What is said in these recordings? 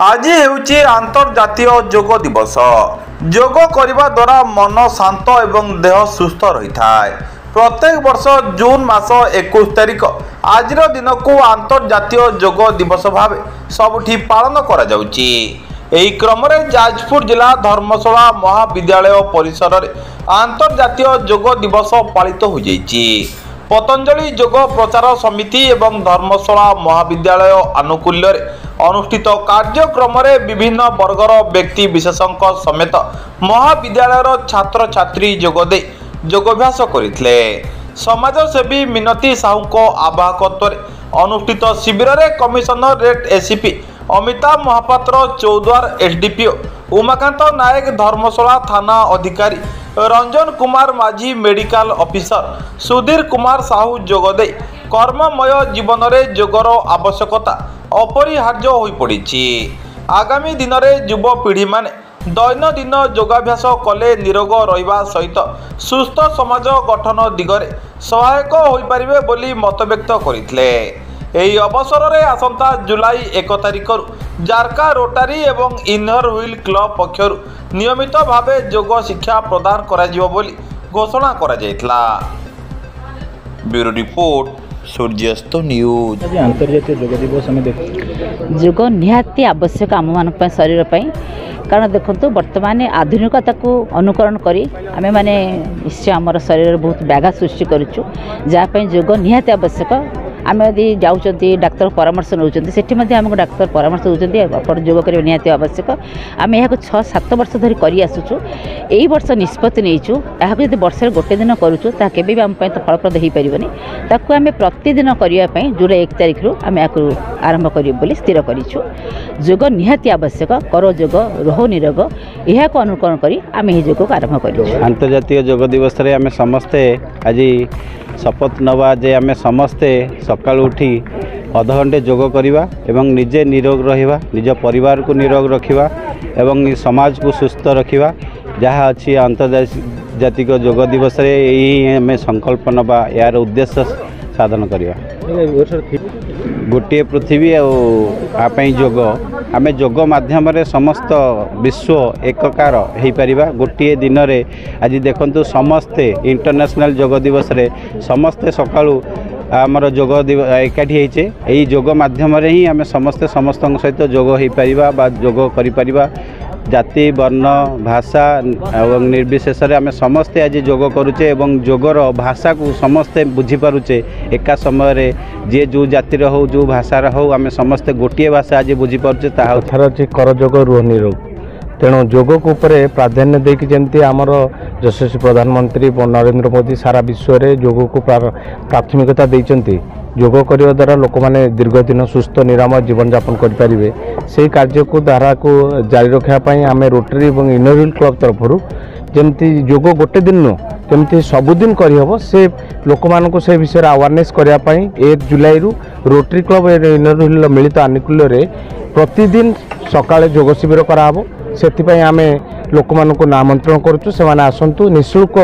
आज हेउची अंतर्जातीय योग दिवस। योग करने द्वारा मन शांत एवं देह सुस्थ रही थाए। प्रत्येक वर्ष जून मास 21 तारिख आज दिन को अंतर्जातीय योग दिवस भाव सबुठी पालन करा जाउची। एही क्रम रे जाजपुर जिला धर्मशाला महाविद्यालय परिसर रे अंतर्जातीय योग दिवस पालित हो जाइछि। पतंजलि योग प्रचार समिति एवं धर्मशाला महाविद्यालय आनुकूल्य अनुष्ठित कार्यक्रम रे विभिन्न वर्गर व्यक्ति विशेषज्ञ समेत महाविद्यालय छात्र छात्री जोगदे योगाभ्यास करथिले। समाजसेवी मिनती साहू को आवाहकत्व अनुष्ठित शिविर रे commissionerate ACP Amitabh Mahapatra, Choudwar SDPO Umakant Nayak, Dharmashala थाना अधिकारी रंजन कुमार माझी, मेडिकल ऑफिसर सुधीर कुमार साहू जोगदे कर्ममय जीवन में योगर आवश्यकता अपरिहार्य हो पड़ी। आगामी दिन में युवपीढ़ी माने दैनंदिन योगाभ्यास कले निरोग रहिबा सहित सुस्थ समाज गठन दिगरे सहायक हो पारिबे बोली मत व्यक्त करथिले। एही अवसर में आसंता जुलाई 1 तारिख जारका रोटारी एवं इनर व्हील क्लब पक्षर नियमित भावे योग शिक्षा प्रदान करा जिवो बोली घोषणा करा जायतला। ब्यूरो रिपोर्ट, सूर्यास्त न्यूज। अंतर्जातीय योग दिवस में देखो योग निहाती आवश्यक आम मान शरीर पर, कारण देखो बर्तमान आधुनिकता को अनुकरण करी आमे माने निश्चय आमर शरीर बहुत व्याघात सृष्टि करूँ, जहाँपाई योग निहाती आवश्यक। आम यदि जाऊँच डाक्तर परामर्श नौ आमको डाक्तर परामर्श दूसरी आप योग करने निहाती आवश्यक। आम यहाँ 6-7 वर्ष धरी कर आसुचु। यही वर्ष निष्पत्ति नहींचु यह वर्ष गोटे दिन करुचु के भी आम तो फलप्रद हो पारनी। ताकू आम प्रतिदिन करने जुलाई 1 तारिख आम या आरंभ कर स्थिर करूँ। योग निहाती आवश्यक। कर योग रहो निरोग, यह अनुकरण कर आम यह योग को आरंभ कर। अंतर्जातीय योग दिवस आम समस्ते आज शपथ नवा जे आम समस्ते सकाल उठी अधघंटे योग करवा एवं निजे निरोग रहिबा, निज परिवार को निरोग रखिबा एवं समाज को सुस्थ रखिबा। जहाँ अच्छी अंतर्जातिक योग दिवस रे यही आम संकल्प नवा, यार उद्देश्य साधन करवा। गोटे पृथ्वी आपाई योग, आम योग माध्यम रे समस्त विश्व एककार हो पारिबा। गोटे दिन रे आज देखंतु समस्ते इंटरनेशनल योग दिवस रे समस्ते सकाळू आमर योग एकाठी होइछे। एही योग माध्यम रे ही आम समस्ते समस्त सहित योग हो पारिबा बा योग करि पारिबा। जाति वर्ण भाषा एवं निर्विशेष आम समस्ते आज योग करुचे एवं योगर भाषा को समस्ते बुझीपारुचे। एका समय जी जो जातिर हो जो भाषार हो आम समस्ते गोटे भाषा आज बुझीपारुचे। तार अच्छी कर योग रुह निरोग। तेणु योग को ऊपर प्राधान्य देकी जमती आमर यशस्वी प्रधानमंत्री नरेंद्र मोदी सारा विश्व में योग को प्राथमिकता देइचंती। योग करने द्वारा लोक मैंने दीर्घ दिन सुस्थ निरामय जीवन यापन करें। से कार्य को धारा को जारी रखापी आम रोटरी और इनर व्हील क्लब तरफ जमती योग गोटे दिन नु केमती सबुदिन करहब से लोक मानक से विषय अवेयरनेस करने 1 जुलाई रोटरी क्लब इनर व्हील मिलित आनुकूल्य प्रतिदिन सकाळे योग शिविर कराहब। से आम लोक मानक आमंत्रण करुचु, से आसंतु निःशुल्क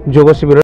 योग शिविर।